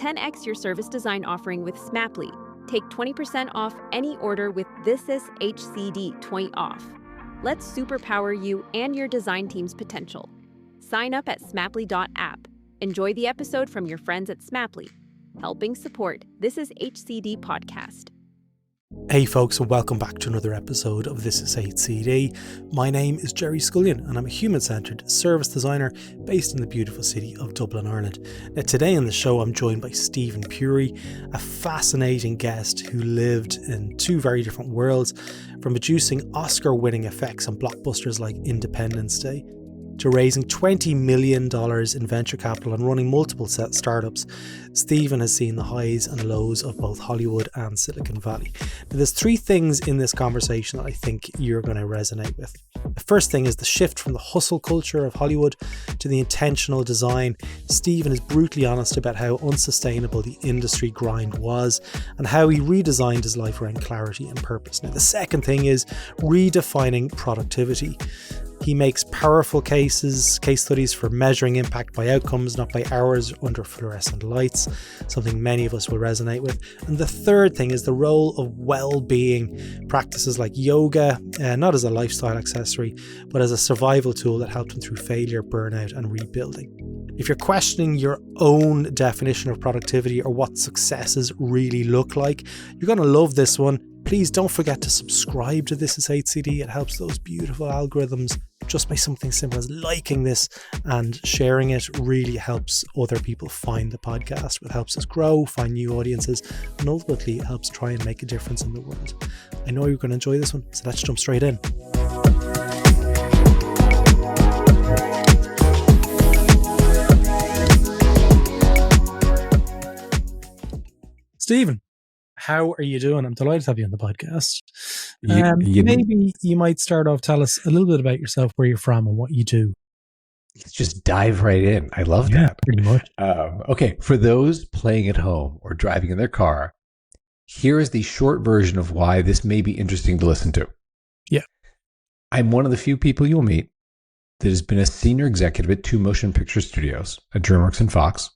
10x your service design offering with Smapply. Take 20% off any order with This Is HCD 20 off. Let's superpower you and your design team's potential. Sign up at smapply.app. Enjoy the episode from your friends at Smapply, helping support This Is HCD podcast. Hey folks, and welcome back to another episode of This Is HCD. My name is Gerry Scullion and I'm a human-centred service designer based in the beautiful city of Dublin, Ireland. Now today on the show I'm joined by Steven Puri, a fascinating guest who lived in two very different worlds, from producing Oscar-winning effects on blockbusters like Independence Day to raising $20 million in venture capital and running multiple startups. Steven has seen the highs and lows of both Hollywood and Silicon Valley. Now, there's three things in this conversation that I think you're going to resonate with. The first thing is the shift from the hustle culture of Hollywood to the intentional design. Steven is brutally honest about how unsustainable the industry grind was and how he redesigned his life around clarity and purpose. Now, the second thing is redefining productivity. He makes powerful case studies for measuring impact by outcomes, not by hours under fluorescent lights, something many of us will resonate with. And the third thing is the role of well-being practices like yoga, not as a lifestyle accessory, but as a survival tool that helped him through failure, burnout, and rebuilding. If you're questioning your own definition of productivity or what successes really look like, you're going to love this one. Please don't forget to subscribe to This Is HCD. It helps those beautiful algorithms. Just by something simple as liking this and sharing it really helps other people find the podcast. It helps us grow, find new audiences, and ultimately it helps try and make a difference in the world. I know you're going to enjoy this one, so let's jump straight in. Steven, how are you doing? I'm delighted to have you on the podcast. Maybe you might start off, tell us a little bit about yourself, where you're from and what you do. Let's just dive right in. I love that. Pretty much. Okay, for those playing at home or driving in their car, here is the short version of why this may be interesting to listen to. Yeah. I'm one of the few people you'll meet that has been a senior executive at two motion picture studios, at DreamWorks and Fox.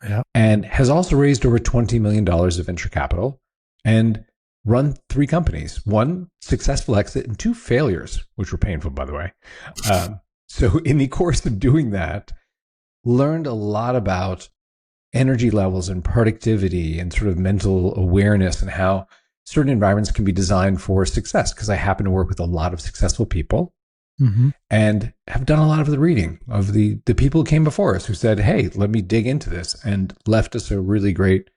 Yeah. And has also raised over $20 million of venture capital and run three companies, one successful exit and two failures, which were painful, by the way. So in the course of doing that, learned a lot about energy levels and productivity and sort of mental awareness and how certain environments can be designed for success, because I happen to work with a lot of successful people. Mm-hmm. And have done a lot of the reading of the people who came before us who said, hey, let me dig into this, and left us a really great,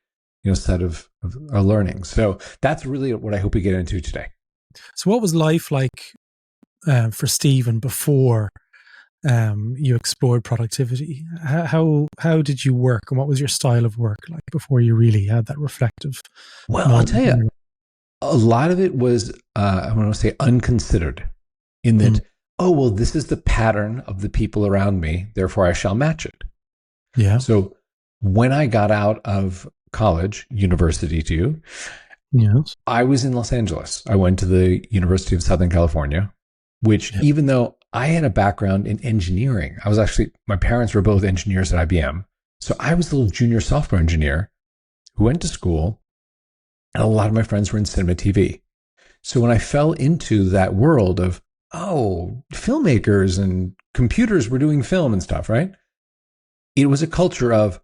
set of learning. So that's really what I hope we get into today. So what was life like for Steven before you explored productivity? How did you work, and what was your style of work like before you really had that reflective? Well, I'll tell you, a lot of it was, I want to say unconsidered, in that, oh, well, this is the pattern of the people around me, therefore I shall match it. Yeah. So when I got out of college, university too, yes, I was in Los Angeles. I went to the University of Southern California, which even though I had a background in engineering, my parents were both engineers at IBM. So I was a little junior software engineer who went to school, and a lot of my friends were in cinema TV. So when I fell into that world of, filmmakers and computers were doing film and stuff, right? It was a culture of,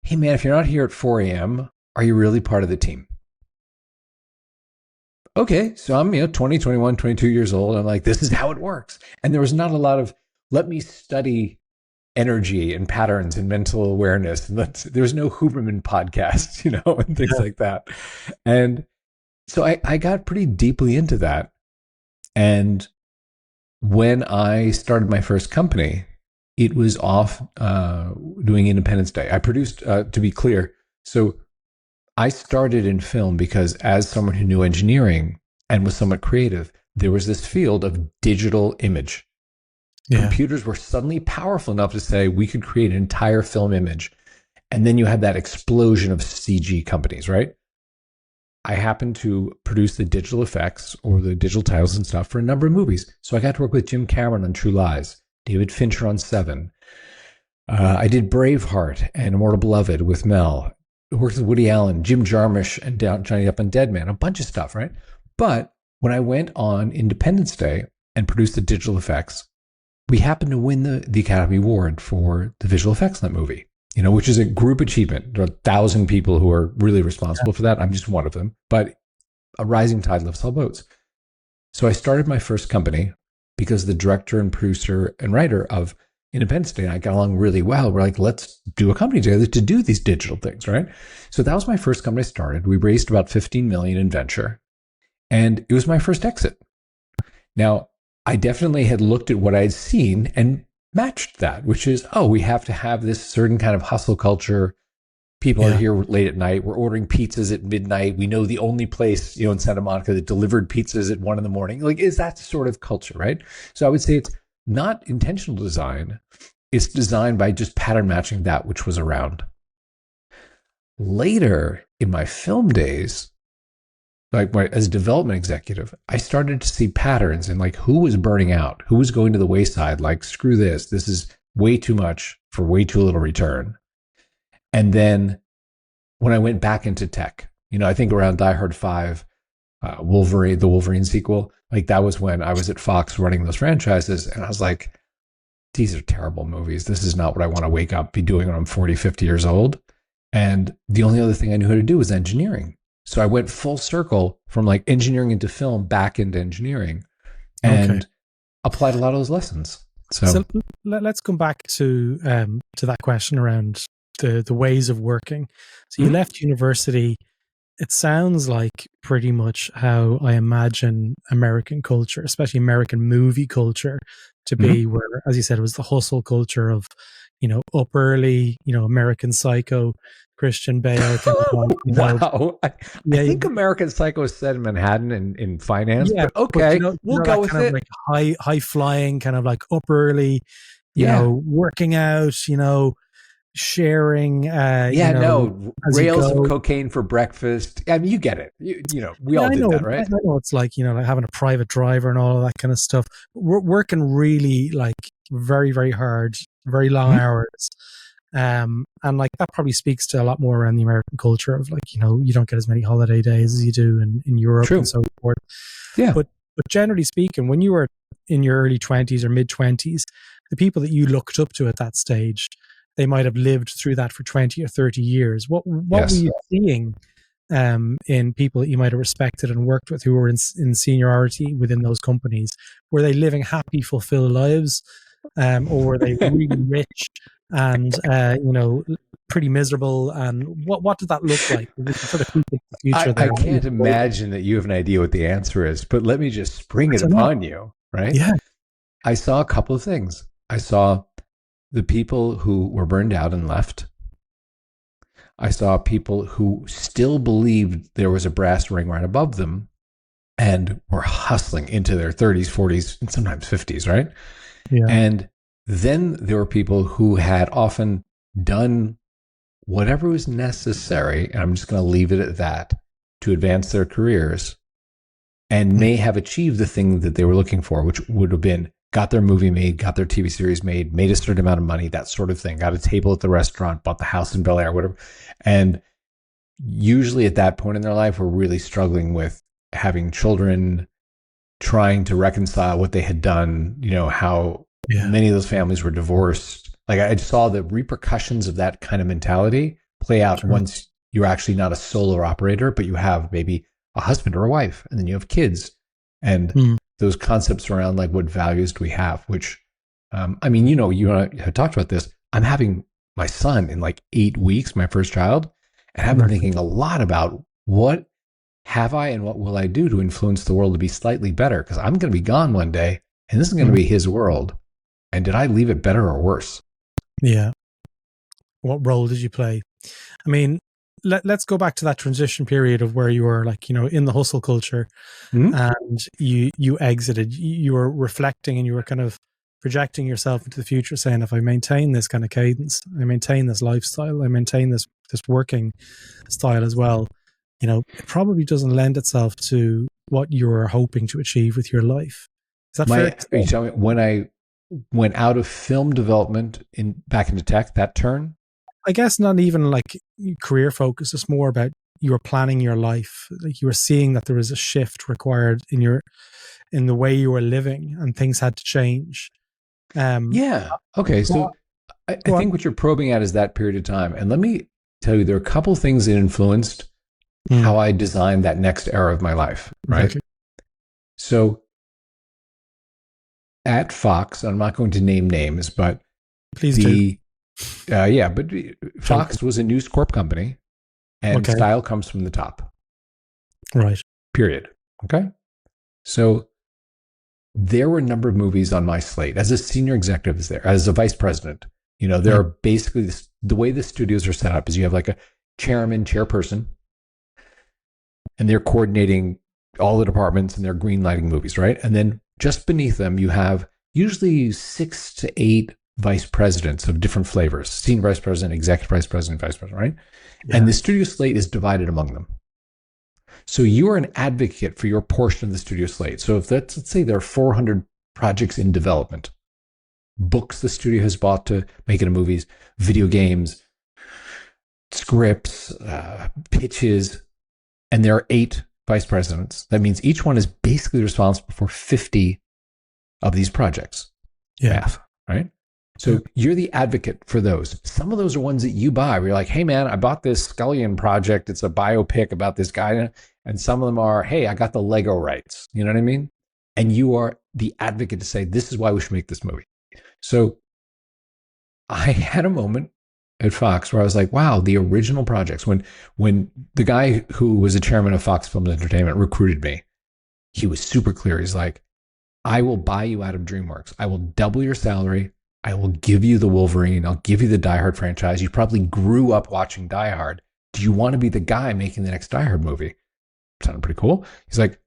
hey man, if you're not here at 4 a.m., are you really part of the team? Okay, so I'm 20, 21, 22 years old. I'm like, this is how it works. And there was not a lot of, let me study energy and patterns and mental awareness. And there was no Huberman podcast, and things like that. And so I got pretty deeply into that. And when I started my first company, it was off doing Independence Day. I produced, to be clear, so I started in film because as someone who knew engineering and was somewhat creative, there was this field of digital image. Yeah. Computers were suddenly powerful enough to say we could create an entire film image. And then you had that explosion of CG companies, right? I happened to produce the digital effects or the digital titles and stuff for a number of movies. So I got to work with Jim Cameron on True Lies, David Fincher on Seven. I did Braveheart and Immortal Beloved with Mel. worked with Woody Allen, Jim Jarmusch, and Johnny Depp and Dead Man, a bunch of stuff, right? But when I went on Independence Day and produced the digital effects, we happened to win the Academy Award for the visual effects in that movie, which is a group achievement. There are 1,000 people who are really responsible for that. I'm just one of them. But a rising tide lifts all boats. So I started my first company because the director and producer and writer of Independence Day and I got along really well. We're like, let's do a company together to do these digital things, right? So that was my first company I started. We raised about 15 million in venture, and it was my first exit. Now, I definitely had looked at what I'd seen and matched that, which is, we have to have this certain kind of hustle culture. People are here late at night. We're ordering pizzas at midnight. We know the only place, in Santa Monica that delivered pizzas at 1 a.m. Like, is that sort of culture, right? So I would say it's not intentional design. It's designed by just pattern matching that which was around. Later in my film days, as a development executive, I started to see patterns in who was burning out, who was going to the wayside, screw this. This is way too much for way too little return. And then when I went back into tech, I think around Die Hard 5, Wolverine, the Wolverine sequel, that was when I was at Fox running those franchises. And I was like, these are terrible movies. This is not what I want to wake up, be doing when I'm 40, 50 years old. And the only other thing I knew how to do was engineering. So I went full circle from engineering into film back into engineering and applied a lot of those lessons. So let's come back to that question around the ways of working. So you left university. It sounds like pretty much how I imagine American culture, especially American movie culture, to be, where, as you said, it was the hustle culture of, up early, American Psycho, Christian Bale. Wow. I think American Psycho is set in Manhattan in finance, but okay, we'll go with it. High flying, kind of up early, working out, sharing, rails of cocaine for breakfast. I mean, you get it. We all did that, right? I know it's like having a private driver and all of that kind of stuff. We're working really very, very hard, very long hours. And that probably speaks to a lot more around the American culture of you don't get as many holiday days as you do in Europe and so forth. Yeah. But generally speaking, when you were in your early 20s or mid 20s, the people that you looked up to at that stage, they might have lived through that for 20 or 30 years. What were you seeing in people that you might have respected and worked with who were in seniority within those companies? Were they living happy, fulfilled lives? Or were they really rich and pretty miserable? And what did that look like? Sort of the future I can't imagine that you have an idea what the answer is, but let me just spring it upon you, right? Yeah. I saw a couple of things. I saw the people who were burned out and left. I saw people who still believed there was a brass ring right above them and were hustling into their 30s, 40s, and sometimes 50s, right? Yeah. And then there were people who had often done whatever was necessary, and I'm just going to leave it at that, to advance their careers and may have achieved the thing that they were looking for, which would have been got their movie made, got their TV series made a certain amount of money, that sort of thing, got a table at the restaurant, bought the house in Bel Air, whatever. And usually at that point in their life, we're really struggling with having children, trying to reconcile what they had done, how many of those families were divorced. I saw the repercussions of that kind of mentality play out once you're actually not a solo operator, but you have maybe a husband or a wife, and then you have kids. And those concepts around what values do we have, which, you and I have talked about this. I'm having my son in 8 weeks, my first child. And I've been thinking a lot about what have I and what will I do to influence the world to be slightly better? Because I'm going to be gone one day and this is going to be his world. And did I leave it better or worse? Yeah. What role did you play? I mean, let's go back to that transition period of where you were in the hustle culture and you exited. You were reflecting and you were kind of projecting yourself into the future, saying, if I maintain this kind of cadence, I maintain this lifestyle, I maintain this working style as well, it probably doesn't lend itself to what you're hoping to achieve with your life. Is that fair? When I went out of film development back into tech, that turn, I guess not even like career focus. It's more about you were planning your life. Like you were seeing that there was a shift required in the way you were living, and things had to change. Yeah. Okay. So I think what you're probing at is that period of time. And let me tell you, there are a couple things that influenced how I designed that next era of my life. Right. Exactly. So at Fox, I'm not going to name names, but please do. But Fox was a News Corp company, and style comes from the top. Right. Period. Okay. So there were a number of movies on my slate as a senior executive there, as a vice president. You know, there are basically the way the studios are set up is you have like a chairperson, and they're coordinating all the departments and they're green lighting movies, right? And then just beneath them, you have usually 6 to 8 vice presidents of different flavors: senior vice president, executive vice president, vice president, right? Yeah. And the studio slate is divided among them. So you are an advocate for your portion of the studio slate. So if let's say there are 400 projects in development, books the studio has bought to make into movies, video games, scripts, pitches, and there are 8 vice presidents. That means each one is basically responsible for 50 of these projects. Yeah. Right? So you're the advocate for those. Some of those are ones that you buy where you're like, hey man, I bought this Scullion project. It's a biopic about this guy. And some of them are, hey, I got the Lego rights. You know what I mean? And you are the advocate to say, this is why we should make this movie. So I had a moment at Fox where I was like, wow, the original projects, when the guy who was the chairman of Fox Films Entertainment recruited me, he was super clear. He's like, I will buy you out of DreamWorks. I will double your salary. I will give you the Wolverine. I'll give you the Die Hard franchise. You probably grew up watching Die Hard. Do you want to be the guy making the next Die Hard movie? Sounded pretty cool. He's like,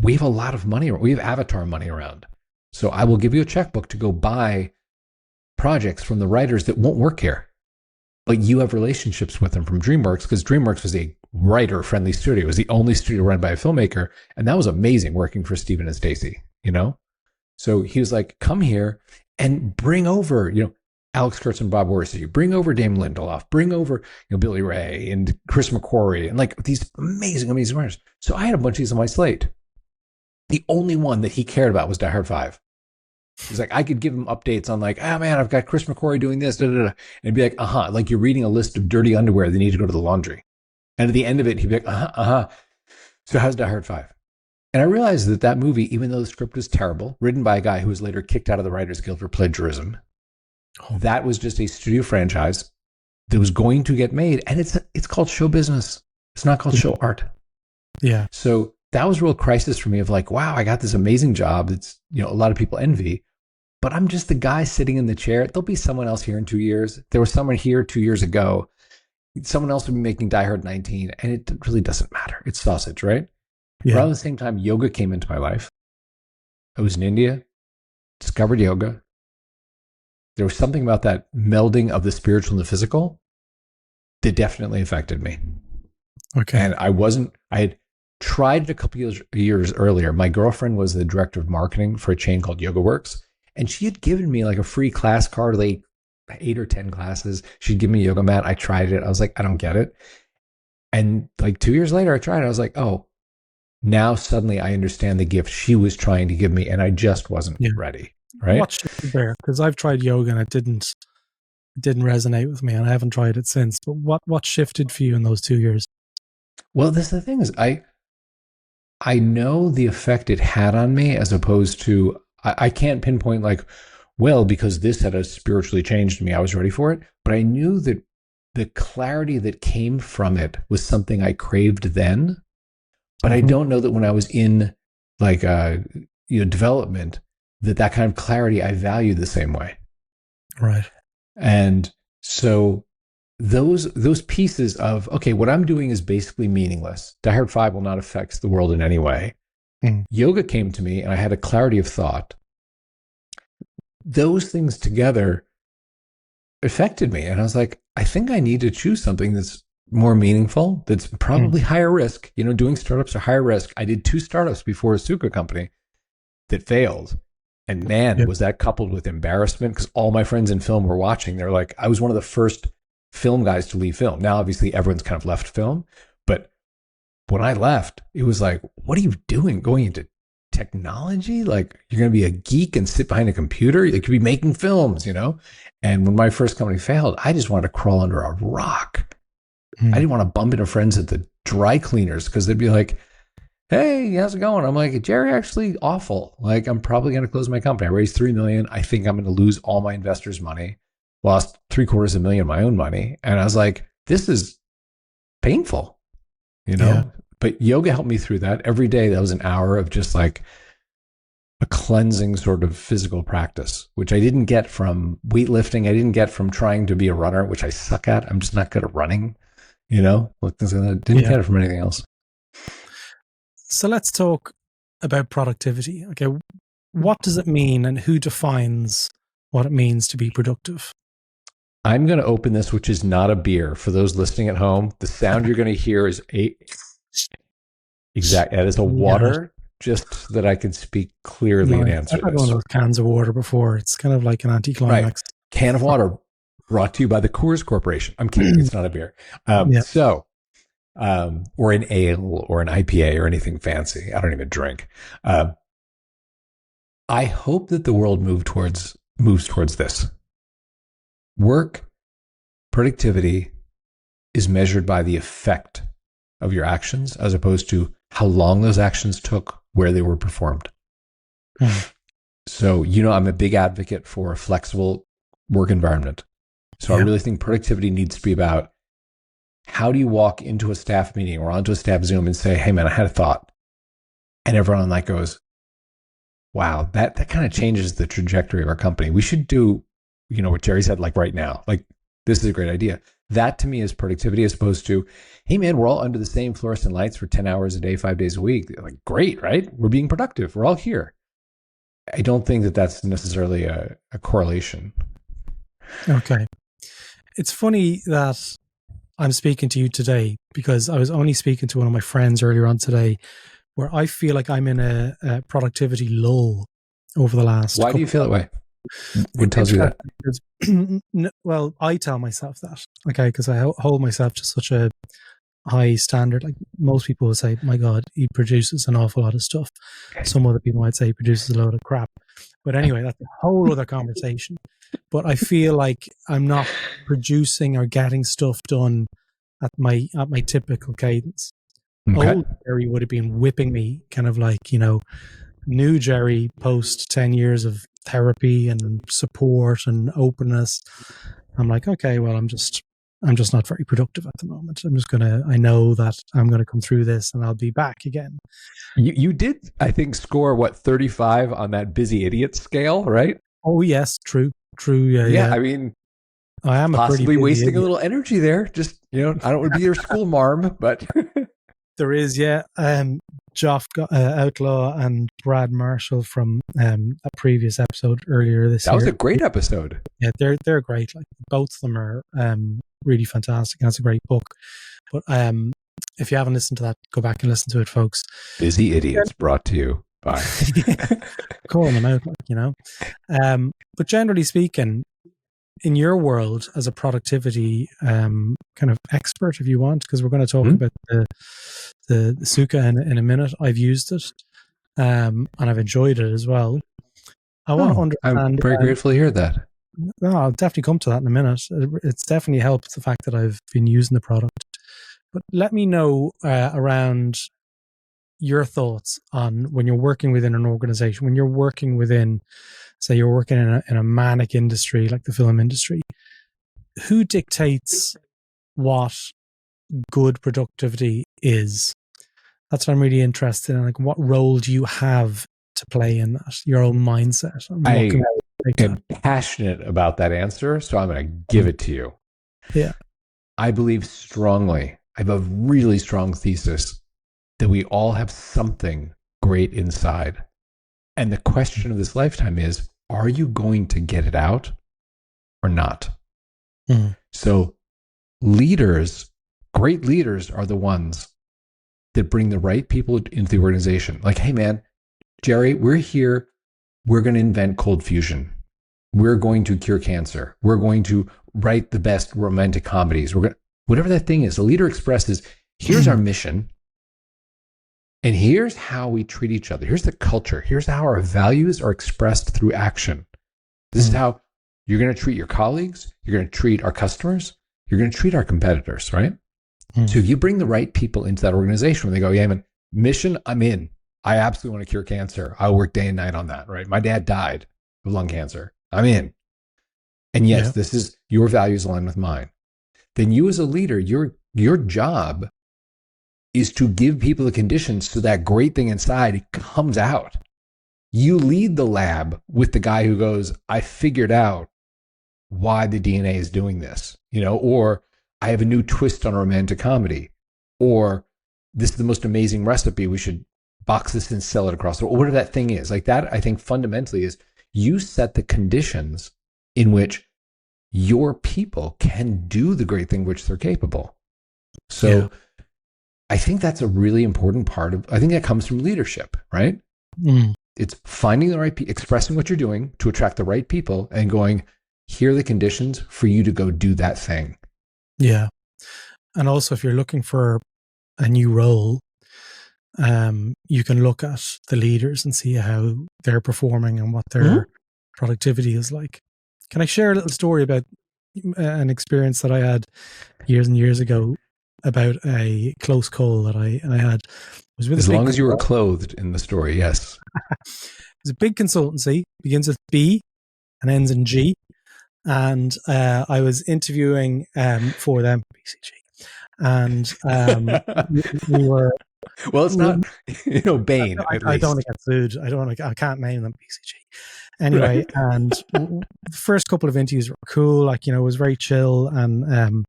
we have a lot of money. We have Avatar money around. So I will give you a checkbook to go buy projects from the writers that won't work here. But you have relationships with them from DreamWorks, because DreamWorks was a writer-friendly studio. It was the only studio run by a filmmaker. And that was amazing working for Steven and Stacy, you know? So he was like, come here and bring over, you know, Alex Kurtz and Bob Orsi, bring over Damon Lindelof, bring over, you know, Billy Ray and Chris McQuarrie, and like these amazing, amazing writers. So I had a bunch of these on my slate. The only one that he cared about was Die Hard 5. He's like, I could give him updates on like, oh man, I've got Chris McQuarrie doing this, and he'd be like, like you're reading a list of dirty underwear that need to go to the laundry. And at the end of it, he'd be like, So how's Die Hard 5? And I realized that movie, even though the script was terrible, written by a guy who was later kicked out of the Writers Guild for plagiarism, that was just a studio franchise that was going to get made. And it's called show business. It's not called show art. Yeah. So that was a real crisis for me of like, wow, I got this amazing job that's, you know, a lot of people envy, but I'm just the guy sitting in the chair. There'll be someone else here in 2 years. There was someone here 2 years ago. Someone else would be making Die Hard 19, and it really doesn't matter. It's sausage, right? Yeah. Around the same time, yoga came into my life. I was in India, discovered yoga. There was something about that melding of the spiritual and the physical that definitely affected me. Okay. And I had tried it a couple years earlier. My girlfriend was the director of marketing for a chain called Yoga Works, and she had given me like a free class card, like 8 or 10 classes. She'd give me a yoga mat. I tried it. I was like, I don't get it. And like 2 years later, I tried it. I was like, oh, now suddenly I understand the gift she was trying to give me, and I just wasn't ready. Right? What shifted there? Because I've tried yoga and it didn't resonate with me, and I haven't tried it since. But what shifted for you in those 2 years? Well, this is the thing is I know the effect it had on me, as opposed to I can't pinpoint like, well, because this had spiritually changed me, I was ready for it. But I knew that the clarity that came from it was something I craved then. But I don't know that when I was in like development, that kind of clarity I valued the same way. Right. And so those pieces of, okay, what I'm doing is basically meaningless. Die Hard 5 will not affect the world in any way. Yoga came to me and I had a clarity of thought. Those things together affected me. And I was like, I think I need to choose something that's more meaningful, that's probably higher risk. You know, doing startups are higher risk. I did 2 startups before a Sukha company that failed. And man, was that coupled with embarrassment, because all my friends in film were watching. They're like, I was one of the first film guys to leave film. Now, obviously, everyone's kind of left film. But when I left, it was like, what are you doing going into technology? Like, you're going to be a geek and sit behind a computer? You could be making films, you know? And when my first company failed, I just wanted to crawl under a rock. I didn't want to bump into friends at the dry cleaners because they'd be like, hey, how's it going? I'm like, Gerry, actually awful. Like, I'm probably going to close my company. I raised $3 million. I think I'm going to lose all my investors' money. Lost $750,000 of my own money. And I was like, this is painful, you know? Yeah. But yoga helped me through that. Every day, that was an hour of just like a cleansing sort of physical practice, which I didn't get from weightlifting. I didn't get from trying to be a runner, which I suck at. I'm just not good at running, you know? I didn't get it from anything else. So let's talk about productivity. Okay, what does it mean and who defines what it means to be productive? I'm going to open this, which is not a beer. For those listening at home, the sound you're going to hear is that is a water, just so that I can speak clearly and answer I've had one of those cans of water before. It's kind of like an anticlimax. Right. Can of water brought to you by the Coors Corporation. I'm kidding. It's not a beer. Or an ale or an IPA or anything fancy. I don't even drink. I hope that the world moves towards this. Work productivity is measured by the effect of your actions as opposed to how long those actions took, where they were performed. So, you know, I'm a big advocate for a flexible work environment. So I really think productivity needs to be about how do you walk into a staff meeting or onto a staff Zoom and say, hey, man, I had a thought. And everyone on that goes, wow, that kind of changes the trajectory of our company. We should do, you know, what Gerry said, like right now, like this is a great idea. That to me is productivity as opposed to, hey, man, we're all under the same fluorescent lights for 10 hours a day, 5 days a week. Like, great, right? We're being productive. We're all here. I don't think that that's necessarily a correlation. Okay. It's funny that I'm speaking to you today because I was only speaking to one of my friends earlier on today where I feel like I'm in a productivity lull over the last. Why do you feel that way? What tells you that? Well, I tell myself that, okay, because I hold myself to such a high standard. Like most people will say, my God, he produces an awful lot of stuff. Some other people might say he produces a load of crap. But anyway, that's a whole other conversation. But I feel like I'm not producing or getting stuff done at my typical cadence. Okay. Old Gerry would have been whipping me, kind of like, you know, new Gerry post 10 years of therapy and support and openness. I'm like, okay, well, I'm just not very productive at the moment. I know that I'm gonna come through this and I'll be back again. You did, I think, score 35 on that busy idiot scale, right? Oh yes, true. Yeah. I mean, I am possibly wasting a little energy there. Just, you know, I don't want to be your school marm, but there is, Joff Outlaw and Brad Marshall from a previous episode earlier this year. That was a great episode. Yeah, they're great. Like both of them are really fantastic, and it's a great book. But if you haven't listened to that, go back and listen to it, folks. Busy Idiots brought to you by calling them out, you know. But generally speaking, in your world as a productivity kind of expert, if you want, because we're going to talk about the Sukha in a minute. I've used it and I've enjoyed it as well. I want to understand. I'm very grateful to hear that. No, I'll definitely come to that in a minute. It's definitely helped the fact that I've been using the product. But let me know around your thoughts on when you're working within an organization, when you're working within, say you're working in a manic industry like the film industry, who dictates what good productivity is? That's what I'm really interested in. Like, what role do you have to play in that? Your own mindset. I am passionate about that answer, so I'm going to give it to you. Yeah. I believe strongly, I have a really strong thesis that we all have something great inside. And the question of this lifetime is, are you going to get it out or not? So leaders, great leaders, are the ones that bring the right people into the organization. Like, hey man, Gerry, we're here. We're going to invent cold fusion. We're going to cure cancer. We're going to write the best romantic comedies. We're going to, whatever that thing is, the leader expresses, here's our mission. And here's how we treat each other. Here's the culture. Here's how our values are expressed through action. This is how you're going to treat your colleagues. You're going to treat our customers. You're going to treat our competitors, right? So if you bring the right people into that organization, when they go, yeah, man, mission, I'm in. I absolutely want to cure cancer. I'll work day and night on that, right? My dad died of lung cancer. I'm in. And yes, this is your values align with mine. Then you as a leader, your job is to give people the conditions so that great thing inside comes out. You lead the lab with the guy who goes, I figured out why the DNA is doing this, or I have a new twist on a romantic comedy, or this is the most amazing recipe. We should box this and sell it across the world, or whatever that thing is. Like that, I think fundamentally is you set the conditions in which your people can do the great thing which they're capable. So I think that's a really important part of, I think that comes from leadership, right? It's finding the right people, expressing what you're doing to attract the right people and going, here are the conditions for you to go do that thing. Yeah. And also if you're looking for a new role, you can look at the leaders and see how they're performing and what their productivity is like. Can I share a little story about an experience that I had years and years ago about a close call that I had? It was with as long as you were clothed in the story, yes. It was a big consultancy, begins with B and ends in G. And I was interviewing for them, BCG. And we were... Well, it's not, Bain. I don't want to get sued. I can't name them BCG. Anyway, and the first couple of interviews were cool. It was very chill. And,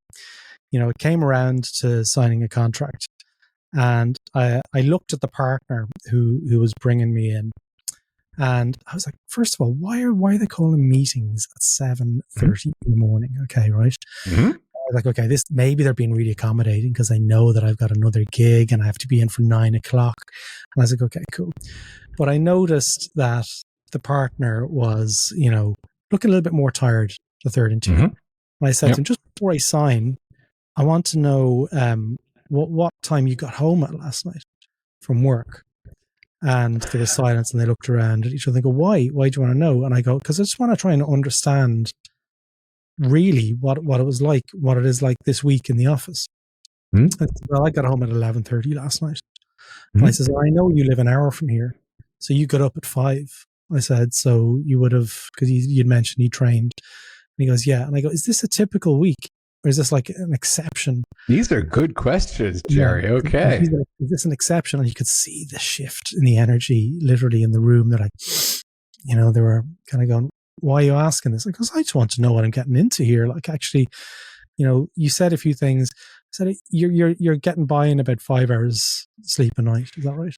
it came around to signing a contract. And I looked at the partner who was bringing me in. And I was like, first of all, why are they calling meetings at 7:30 in the morning? Okay, right? I was like, okay, maybe they're being really accommodating because they know that I've got another gig and I have to be in for 9 o'clock. And I was like, okay, cool. But I noticed that the partner was, looking a little bit more tired the third interview. And I said to him, just before I sign, I want to know what time you got home at last night from work. And there was silence and they looked around at each other and go, why? Why do you want to know? And I go, because I just want to try and understand really what it was like, what it is like this week in the office. I said, well, I got home at 11:30 last night. And I says, well, I know you live an hour from here. So you got up at 5. I said, so you would have, because you'd mentioned you trained. And he goes, yeah. And I go, is this a typical week? Or is this like an exception? These are good questions, Gerry. Yeah. Okay. Is this an exception? And you could see the shift in the energy literally in the room. They're like, they were kind of going, why are you asking this? Because I just want to know what I'm getting into here. Like actually, you said a few things. I said, you're getting by in about 5 hours sleep a night. Is that right?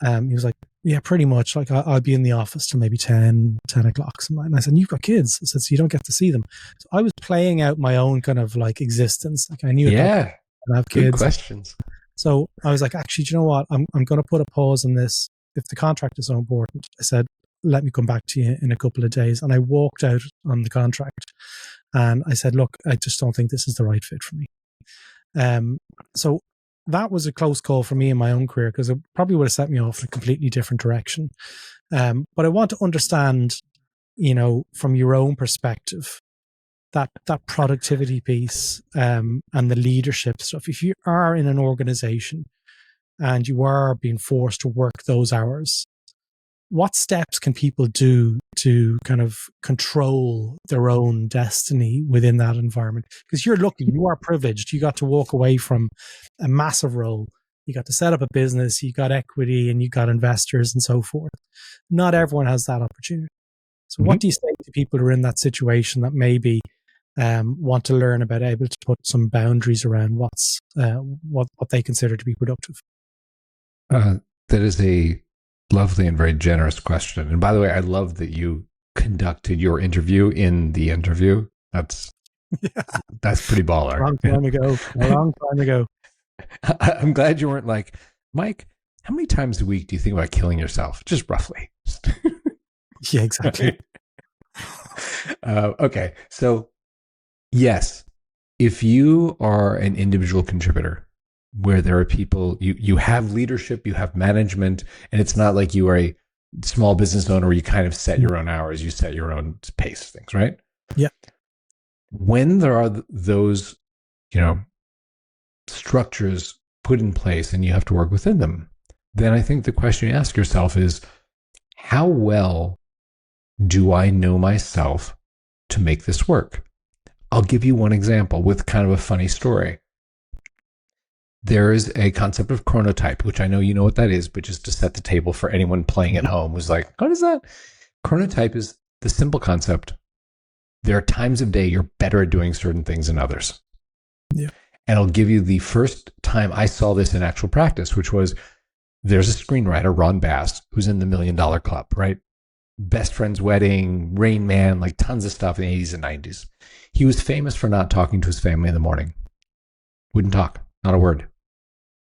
And he was like, yeah, pretty much. Like I'll be in the office till maybe 10 o'clock. And I said, you've got kids. I said, so you don't get to see them. So I was playing out my own kind of like existence. Like I knew I have kids. Good questions. So I was like, actually, do you know what? I'm going to put a pause on this. If the contract is so important, I said, let me come back to you in a couple of days. And I walked out on the contract and I said, look, I just don't think this is the right fit for me. So that was a close call for me in my own career because it probably would have set me off in a completely different direction. But I want to understand, from your own perspective, that productivity piece and the leadership stuff. If you are in an organization and you are being forced to work those hours, what steps can people do to kind of control their own destiny within that environment? Because you're lucky, you are privileged. You got to walk away from a massive role. You got to set up a business, you got equity and you got investors and so forth. Not everyone has that opportunity. So what do you say to people who are in that situation that maybe want to learn about able to put some boundaries around what they consider to be productive? That is a lovely and very generous question. And by the way, I love that you conducted your interview in the interview. That's pretty baller. A long time ago. I'm glad you weren't like, Mike, how many times a week do you think about killing yourself? Just roughly. Yeah, exactly. Okay. So Yes. If you are an individual contributor where there are people, you have leadership, you have management, and it's not like you are a small business owner where you kind of set your own hours, you set your own pace things, right? Yeah. When there are those, structures put in place and you have to work within them, then I think the question you ask yourself is, how well do I know myself to make this work? I'll give you one example with kind of a funny story. There is a concept of chronotype, which I know you know what that is, but just to set the table for anyone playing at home who's like, what is that? Chronotype is the simple concept. There are times of day you're better at doing certain things than others. Yeah. And I'll give you the first time I saw this in actual practice, which was there's a screenwriter, Ron Bass, who's in the $1 Million Club, right? Best Friend's Wedding, Rain Man, like tons of stuff in the 80s and 90s. He was famous for not talking to his family in the morning. Wouldn't talk, not a word.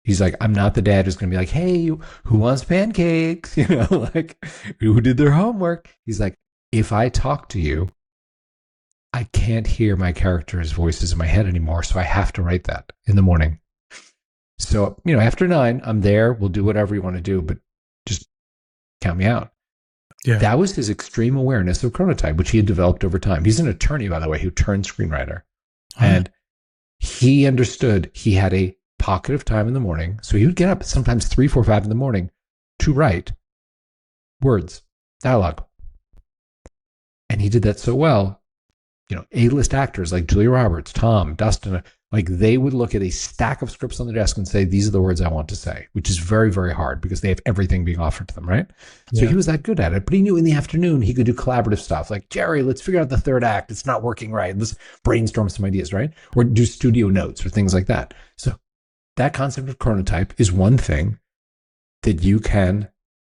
He's like, I'm not the dad who's going to be like, hey, who wants pancakes? Like, who did their homework? He's like, if I talk to you, I can't hear my character's voices in my head anymore, so I have to write that in the morning. So, after 9, I'm there. We'll do whatever you want to do, but just count me out. Yeah. That was his extreme awareness of chronotype, which he had developed over time. He's an attorney, by the way, who turned screenwriter. And he understood he had a pocket of time in the morning. So he would get up sometimes 3, 4, 5 in the morning to write words, dialogue. And he did that so well. A-list actors like Julia Roberts, Tom, Dustin, like they would look at a stack of scripts on the desk and say, these are the words I want to say, which is very, very hard because they have everything being offered to them, right? So he was that good at it, but he knew in the afternoon he could do collaborative stuff like, Gerry, let's figure out the third act. It's not working right. Let's brainstorm some ideas, right? Or do studio notes or things like that. So that concept of chronotype is one thing that you can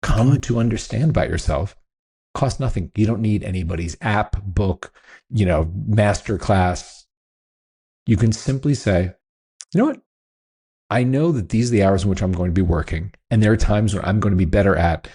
come to understand about yourself. Cost nothing. You don't need anybody's app, book, master class. You can simply say, you know what? I know that these are the hours in which I'm going to be working. And there are times when I'm going to be better at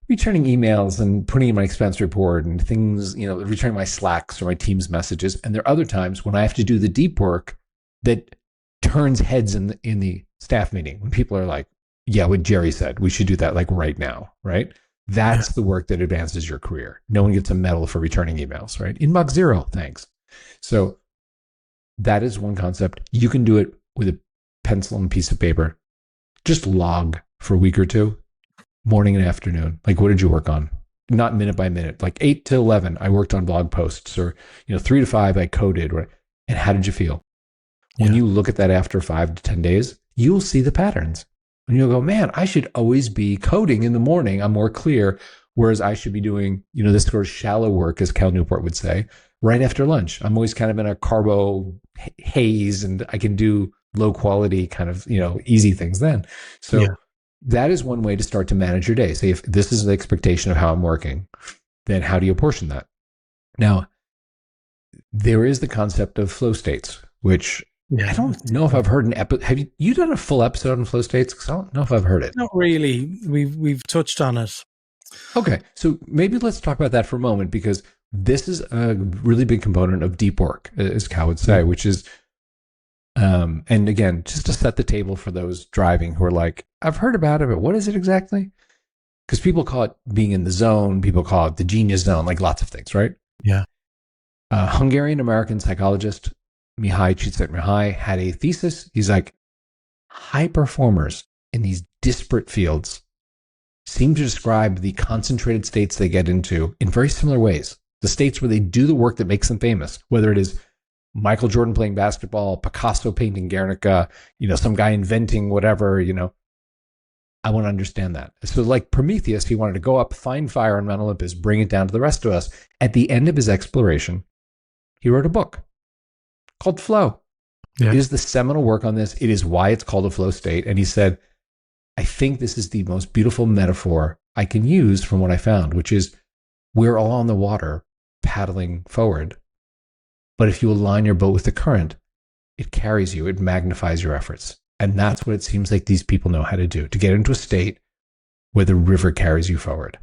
returning emails and putting in my expense report and things, returning my Slacks or my Teams messages. And there are other times when I have to do the deep work that turns heads in the staff meeting when people are like, yeah, what Gerry said, we should do that like right now, right? That's the work that advances your career. No one gets a medal for returning emails, right? Inbox 0, thanks. So that is one concept. You can do it with a pencil and piece of paper. Just log for a week or two, morning and afternoon. Like, what did you work on? Not minute by minute. Like 8 to 11, I worked on blog posts, or 3 to 5, I coded. Right? And how did you feel? When you look at that after 5 to 10 days, you'll see the patterns. And you'll go, man, I should always be coding in the morning. I'm more clear. Whereas I should be doing, this sort of shallow work, as Cal Newport would say, right after lunch. I'm always kind of in a carbo haze and I can do low quality kind of, easy things then. So that is one way to start to manage your day. Say, if this is the expectation of how I'm working, then how do you apportion that? Now, there is the concept of flow states, which I don't know if I've heard an episode. Have you done a full episode on flow states? Because I don't know if I've heard it. Not really. We've touched on it. Okay. So maybe let's talk about that for a moment, because this is a really big component of deep work, as Cal would say, which is, and again, just to set the table for those driving who are like, I've heard about it, but what is it exactly? Because people call it being in the zone. People call it the genius zone, like lots of things, right? Yeah. Hungarian-American psychologist Mihai Csikszentmihalyi had a thesis. He's like, high performers in these disparate fields seem to describe the concentrated states they get into in very similar ways. The states where they do the work that makes them famous, whether it is Michael Jordan playing basketball, Picasso painting Guernica, some guy inventing whatever, I want to understand that. So like Prometheus, he wanted to go up, find fire on Mount Olympus, bring it down to the rest of us. At the end of his exploration, he wrote a book called Flow. Yeah. It is the seminal work on this. It is why it's called a flow state. And he said, I think this is the most beautiful metaphor I can use from what I found, which is we're all on the water paddling forward. But if you align your boat with the current, it carries you, it magnifies your efforts. And that's what it seems like these people know how to do, to get into a state where the river carries you forward.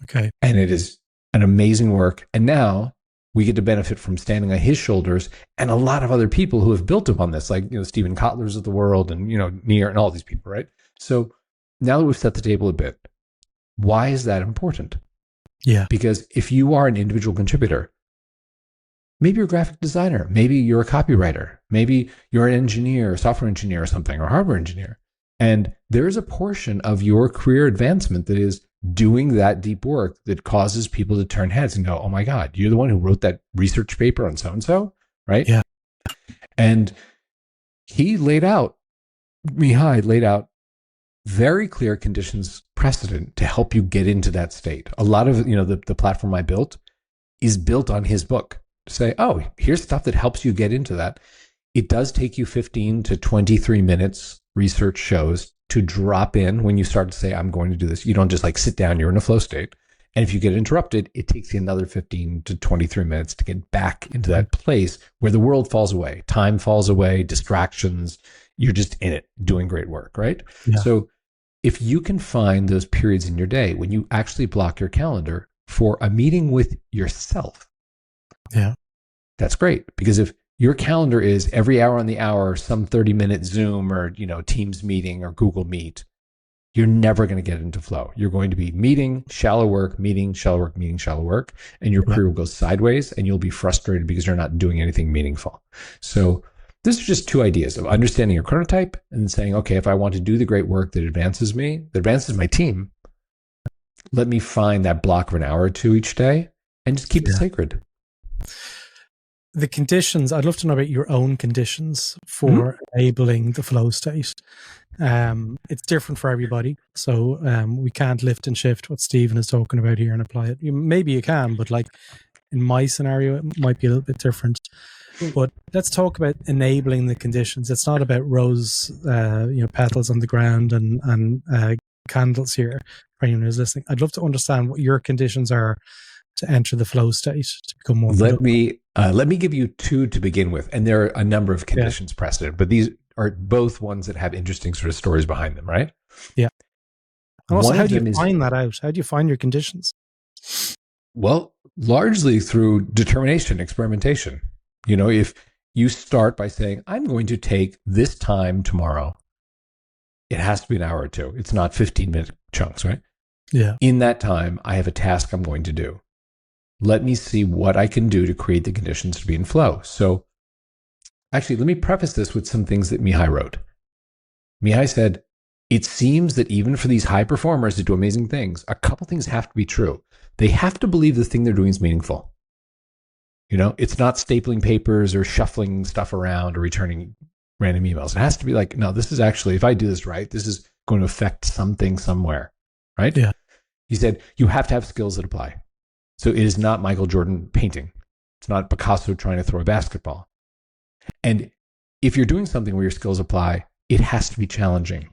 Okay. And it is an amazing work. And now we get to benefit from standing on his shoulders and a lot of other people who have built upon this, like, Stephen Kotler's of the world and, Near and all these people, right? So now that we've set the table a bit, why is that important? Yeah. Because if you are an individual contributor, maybe you're a graphic designer, maybe you're a copywriter, maybe you're an engineer, software engineer or something, or hardware engineer. And there is a portion of your career advancement that is doing that deep work that causes people to turn heads and go, oh my God, you're the one who wrote that research paper on so-and-so, right? Yeah. And Mihai laid out very clear conditions precedent to help you get into that state. A lot of, the platform I built is built on his book. Say, oh, here's stuff that helps you get into that. It does take you 15 to 23 minutes, research shows, to drop in when you start to say, I'm going to do this. You don't just sit down, you're in a flow state. And if you get interrupted, it takes you another 15 to 23 minutes to get back into that place where the world falls away, time falls away, distractions, you're just in it, doing great work, right? Yeah. So if you can find those periods in your day when you actually block your calendar for a meeting with yourself, yeah, that's great. Because if your calendar is every hour on the hour, some 30-minute Zoom or, Teams meeting or Google Meet, you're never going to get into flow. You're going to be meeting, shallow work, meeting, shallow work, meeting, shallow work, and your career will go sideways and you'll be frustrated because you're not doing anything meaningful. So these are just two ideas of understanding your chronotype and saying, okay, if I want to do the great work that advances me, that advances my team, let me find that block of an hour or two each day and just keep it sacred. The conditions, I'd love to know about your own conditions for enabling the flow state. It's different for everybody. So we can't lift and shift what Stephen is talking about here and apply it. Maybe you can, but in my scenario, it might be a little bit different. But let's talk about enabling the conditions. It's not about rose, petals on the ground and candles here for anyone who's listening. I'd love to understand what your conditions are to enter the flow state, to become more productive. Let me give you two to begin with, and there are a number of conditions precedent, but these are both ones that have interesting sort of stories behind them, right? Yeah. And also, how do you find that out? How do you find your conditions? Well, largely through determination, experimentation. If you start by saying, I'm going to take this time tomorrow, it has to be an hour or two. It's not 15-minute chunks, right? Yeah. In that time, I have a task I'm going to do. Let me see what I can do to create the conditions to be in flow. So actually, let me preface this with some things that Mihai wrote. Mihai said, it seems that even for these high performers that do amazing things, a couple things have to be true. They have to believe the thing they're doing is meaningful. It's not stapling papers or shuffling stuff around or returning random emails. It has to be like, no, this is actually, if I do this right, this is going to affect something somewhere, right? Yeah. He said, you have to have skills that apply. So it is not Michael Jordan painting. It's not Picasso trying to throw a basketball. And if you're doing something where your skills apply, it has to be challenging.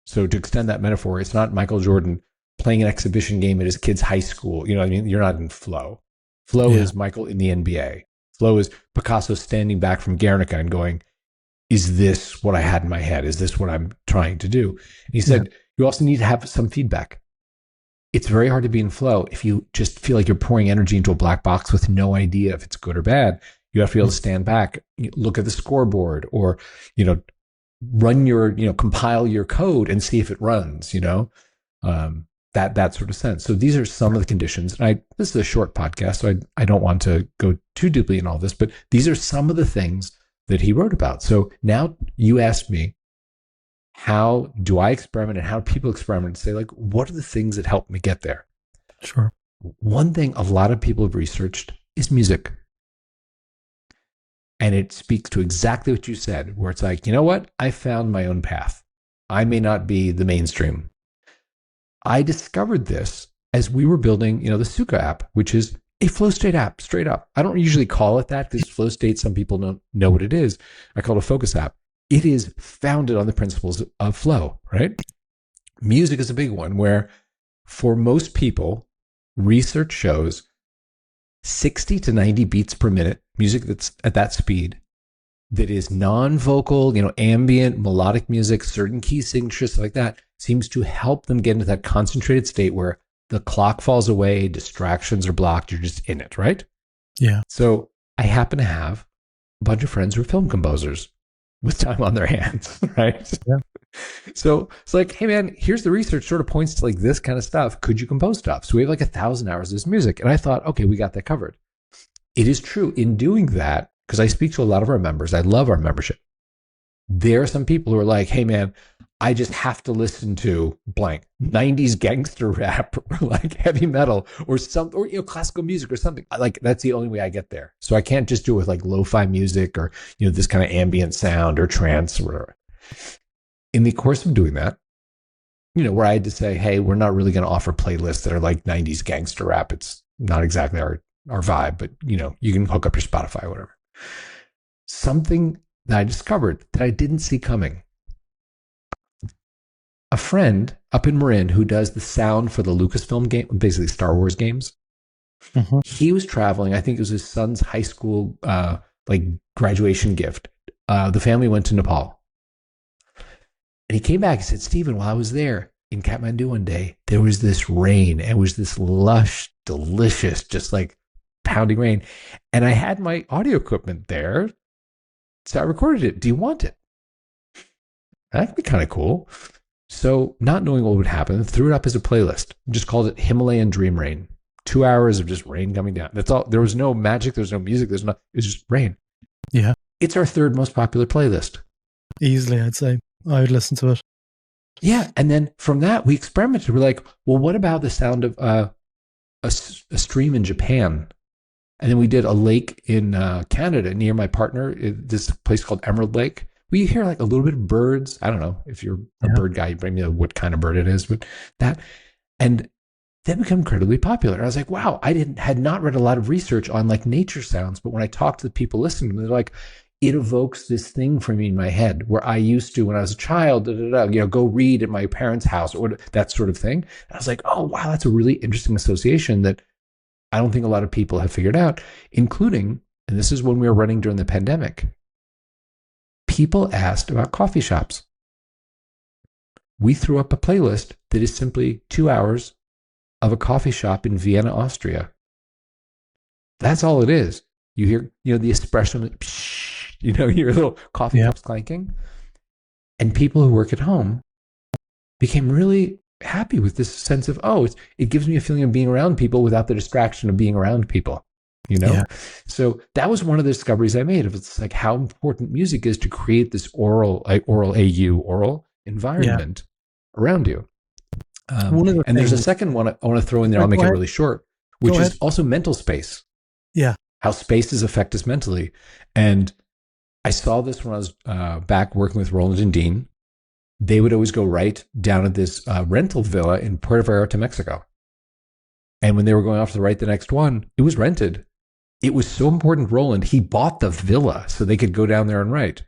So to extend that metaphor, it's not Michael Jordan playing an exhibition game at his kid's high school. You know what I mean? You're not in flow. Flow is Michael in the NBA. Flow is Picasso standing back from Guernica and going, is this what I had in my head? Is this what I'm trying to do? And he said, you also need to have some feedback. It's very hard to be in flow if you just feel like you're pouring energy into a black box with no idea if it's good or bad. You have to be able to stand back, look at the scoreboard, or, run your, compile your code and see if it runs, that sort of sense. So these are some of the conditions. And this is a short podcast, so I don't want to go too deeply in all this, but these are some of the things that he wrote about. So now you ask me, how do I experiment and how do people experiment and say, what are the things that help me get there? Sure. One thing a lot of people have researched is music. And it speaks to exactly what you said, where it's like, you know what? I found my own path. I may not be the mainstream. I discovered this as we were building, the Sukha app, which is a flow state app, straight up. I don't usually call it that because flow state, some people don't know what it is. I call it a focus app. It is founded on the principles of flow, right? Music is a big one where for most people, research shows 60 to 90 beats per minute, music that's at that speed, that is non-vocal, ambient, melodic music, certain key signatures like that, seems to help them get into that concentrated state where the clock falls away, distractions are blocked, you're just in it, right? Yeah. So I happen to have a bunch of friends who are film composers with time on their hands, right? Yeah. So it's like, hey man, here's the research sort of points to like this kind of stuff. Could you compose stuff? So we have like 1,000 hours of this music. And I thought, okay, we got that covered. It is true in doing that, because I speak to a lot of our members. I love our membership. There are some people who are like, hey man, I just have to listen to blank 90s gangster rap or like heavy metal or classical music or something. Like that's the only way I get there. So I can't just do it with like lo-fi music or, this kind of ambient sound or trance or whatever. In the course of doing that, where I had to say, hey, we're not really going to offer playlists that are like 90s gangster rap. It's not exactly our vibe, but you can hook up your Spotify or whatever. Something that I discovered that I didn't see coming. A friend up in Marin who does the sound for the Lucasfilm game, basically Star Wars games. Mm-hmm. He was traveling. I think it was his son's high school graduation gift. The family went to Nepal. And he came back and said, Steven, while I was there in Kathmandu one day, there was this rain. And it was this lush, delicious, just like pounding rain. And I had my audio equipment there. So I recorded it. Do you want it? That'd be kind of cool. So not knowing what would happen, threw it up as a playlist. Just called it Himalayan Dream Rain. 2 hours of just rain coming down. That's all. There was no magic. There was no music. It was just rain. Yeah. It's our third most popular playlist. Easily, I'd say. I would listen to it. Yeah. And then from that, we experimented. We're like, well, what about the sound of a stream in Japan? And then we did a lake in Canada near my partner, this place called Emerald Lake. We hear like a little bit of birds. I don't know if you're a bird guy, you bring me what kind of bird it is, but that. And that became incredibly popular. And I was like, wow, had not read a lot of research on like nature sounds. But when I talked to the people listening to them, they're like, it evokes this thing for me in my head where I used to, when I was a child, go read at my parents' house or that sort of thing. And I was like, oh, wow, that's a really interesting association that I don't think a lot of people have figured out, including, and this is when we were running during the pandemic, people asked about coffee shops. We threw up a playlist that is simply 2 hours of a coffee shop in Vienna, Austria. That's all it is. You hear, the espresso, you hear little coffee cups clanking. And people who work at home became really happy with this sense of, it gives me a feeling of being around people without the distraction of being around people, Yeah. So that was one of the discoveries I made of it's like how important music is to create this oral environment around you. And there's a second one I want to throw in there. I'll make it really short, which is also mental space. Yeah. How spaces affect us mentally. And I saw this when I was back working with Roland and Dean. They would always go right down at this rental villa in Puerto Vallarta, Mexico. And when they were going off to the right the next one, it was rented. It was so important, Roland, he bought the villa so they could go down there and write.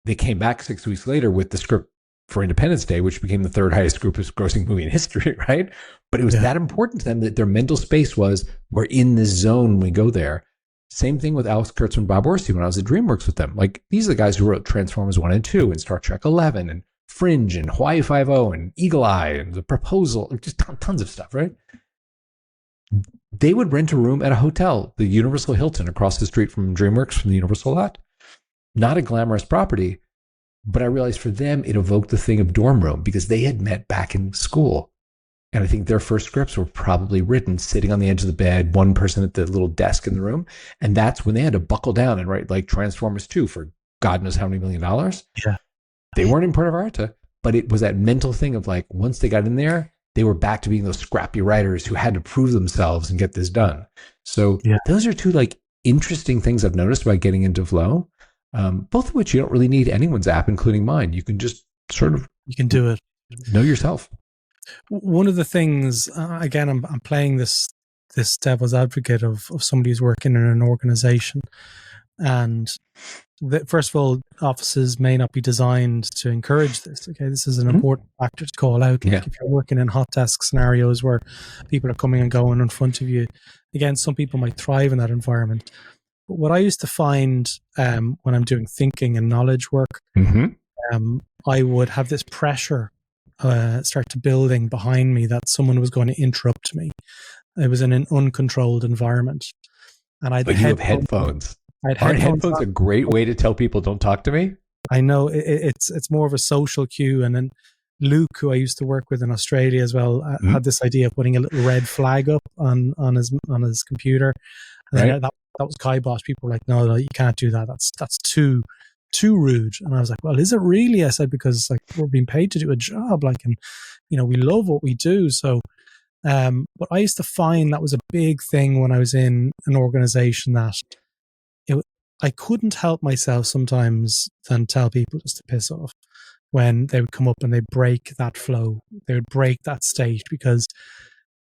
They came back 6 weeks later with the script for Independence Day, which became the third highest grossing movie in history, right? But it was that important to them that their mental space was, we're in this zone when we go there. Same thing with Alex Kurtzman and Bob Orsi when I was at DreamWorks with them. Like, these are the guys who wrote Transformers 1 and 2 and Star Trek 11 and Fringe and Hawaii Five-0 and Eagle Eye and The Proposal, just tons of stuff, right? They would rent a room at a hotel, the Universal Hilton across the street from DreamWorks, from the Universal lot. Not a glamorous property, but I realized for them, it evoked the thing of dorm room because they had met back in school. And I think their first scripts were probably written sitting on the edge of the bed, one person at the little desk in the room. And that's when they had to buckle down and write like Transformers 2 for God knows how many $1 million. Yeah. They weren't in Puerto Vallarta, but it was that mental thing of like, once they got in there, they were back to being those scrappy writers who had to prove themselves and get this done. So those are two like interesting things I've noticed about getting into flow, both of which you don't really need anyone's app, including mine. You can just sort of... You can do it. Know yourself. One of the things, again, I'm playing this devil's advocate of somebody who's working in an organization. And first of all, offices may not be designed to encourage this. Okay, this is an important factor to call out. Like if you're working in hot desk scenarios where people are coming and going in front of you, again, some people might thrive in that environment. But what I used to find when I'm doing thinking and knowledge work, I would have this pressure start to building behind me that someone was going to interrupt me. It was in an uncontrolled environment. and I had But you have headphones. Aren't headphones a great way to tell people don't talk to me? I know it's more of a social cue. And then Luke, who I used to work with in Australia as well, had this idea of putting a little red flag up on his computer. And then that was kibosh. People were like, no, you can't do that. That's too rude. And I was like, well, is it really? I said, because like we're being paid to do a job, like, and we love what we do. So, but I used to find that was a big thing when I was in an organization that I couldn't help myself sometimes than tell people just to piss off when they would come up and they break that flow. They would break that state, because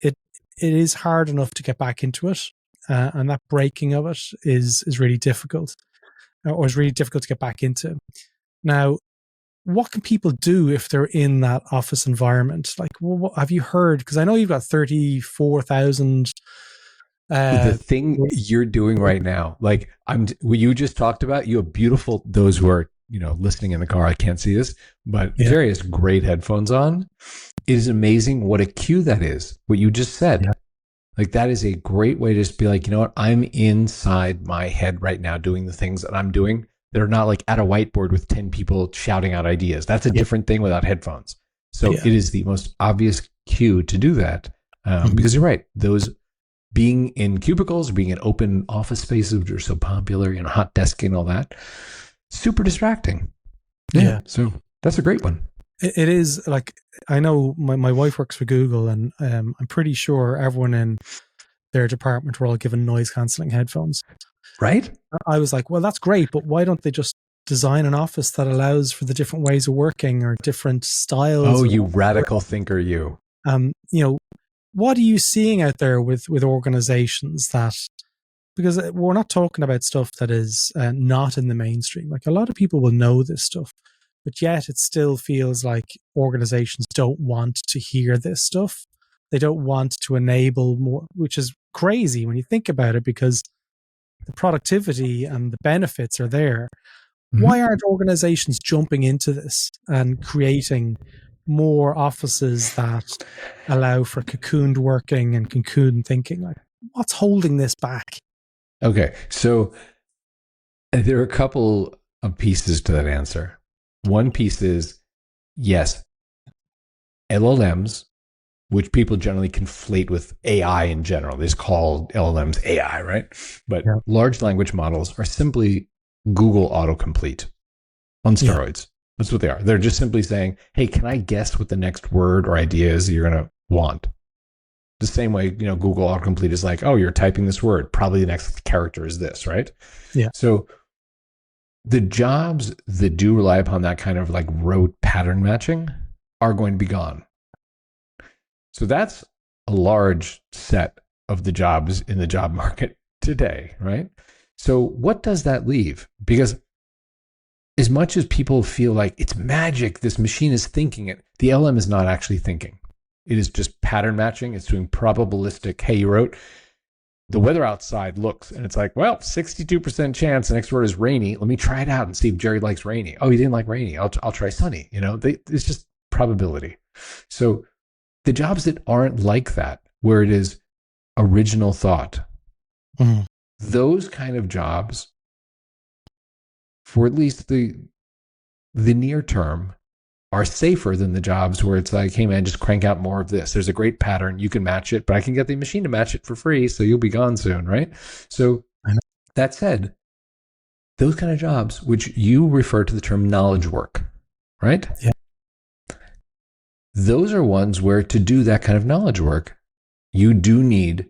it is hard enough to get back into it. And that breaking of it is really difficult, or is really difficult to get back into. Now, what can people do if they're in that office environment? Like, what have you heard? Because I know you've got 34,000. The thing you're doing right now, like what you just talked about, you have beautiful, those who are, listening in the car, I can't see this, but Gerry has great headphones on. It is amazing what a cue that is, what you just said. Yeah. Like, that is a great way to just be like, you know what, I'm inside my head right now doing the things that I'm doing. They're not like at a whiteboard with 10 people shouting out ideas. That's a different thing without headphones. So it is the most obvious cue to do that. Because you're right. Those being in cubicles, being in open office spaces, which are so popular, hot desking, all that, super distracting. Yeah. So that's a great one. It is. Like, I know my wife works for Google, and I'm pretty sure everyone in their department were all given noise cancelling headphones. Right? I was like, well, that's great, but why don't they just design an office that allows for the different ways of working or different styles? Oh, you radical thinker, you. What are you seeing out there with organizations that, because we're not talking about stuff that is not in the mainstream. Like, a lot of people will know this stuff, but yet it still feels like organizations don't want to hear this stuff. They don't want to enable more, which is crazy when you think about it, because the productivity and the benefits are there. Why aren't organizations jumping into this and creating more offices that allow for cocooned working and cocooned thinking? Like, what's holding this back? Okay, so there are a couple of pieces to that answer. One piece is, yes, LLMs, which people generally conflate with AI in general. They just call LLMs AI, right? But large language models are simply Google autocomplete on steroids. That's what they are. They're just simply saying, hey, can I guess what the next word or idea is you're going to want? The same way, Google autocomplete is like, oh, you're typing this word. Probably the next character is this, right? Yeah. So the jobs that do rely upon that kind of like rote pattern matching are going to be gone. So that's a large set of the jobs in the job market today, right? So what does that leave? Because as much as people feel like it's magic, this machine is thinking it, the LM is not actually thinking. It is just pattern matching. It's doing probabilistic. Hey, you wrote, the weather outside looks, and it's like, well, 62% chance the next word is rainy. Let me try it out and see if Gerry likes rainy. Oh, he didn't like rainy. I'll try sunny. It's just probability. So the jobs that aren't like that, where it is original thought, those kind of jobs, for at least the near term, are safer than the jobs where it's like, hey man, just crank out more of this. There's a great pattern. You can match it, but I can get the machine to match it for free. So you'll be gone soon, right? So that said, those kind of jobs, which you refer to the term knowledge work, right? Yeah. Those are ones where to do that kind of knowledge work, you do need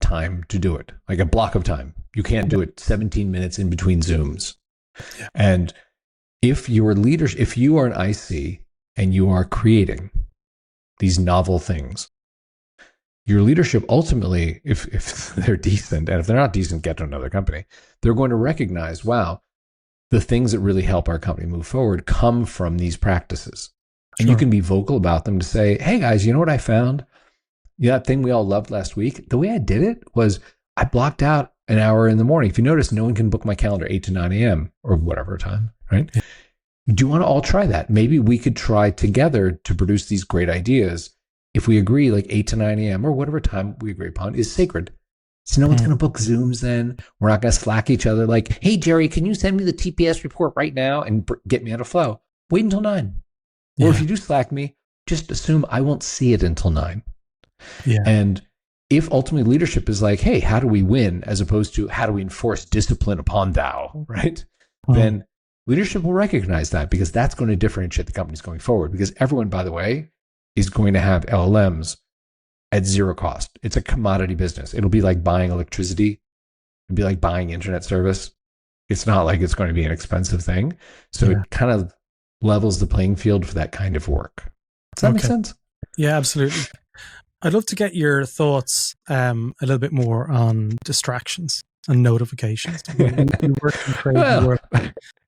time to do it, like a block of time. You can't do it 17 minutes in between Zooms. Yeah. And if you are an IC and you are creating these novel things, your leadership ultimately, if they're decent, and if they're not decent, get to another company, they're going to recognize, wow, the things that really help our company move forward come from these practices. And you can be vocal about them to say, hey guys, you know what I found? That thing we all loved last week, the way I did it was I blocked out an hour in the morning. If you notice, no one can book my calendar 8 to 9 a.m. or whatever time, right? Yeah. Do you want to all try that? Maybe we could try together to produce these great ideas. If we agree like 8 to 9 a.m. or whatever time we agree upon is sacred. So no one's going to book Zooms then. We're not going to Slack each other like, hey, Gerry, can you send me the TPS report right now and get me out of flow? Wait until 9. Yeah. Or if you do Slack me, just assume I won't see it until 9. Yeah. And if ultimately leadership is like, hey, how do we win, as opposed to how do we enforce discipline upon thou, right? Then leadership will recognize that, because that's going to differentiate the companies going forward. Because everyone, by the way, is going to have LLMs at zero cost. It's a commodity business. It'll be like buying electricity. It'll be like buying internet service. It's not like it's going to be an expensive thing. So it kind of levels the playing field for that kind of work. Does that make sense? Yeah, absolutely. I'd love to get your thoughts a little bit more on distractions and notifications. We work in crazy work.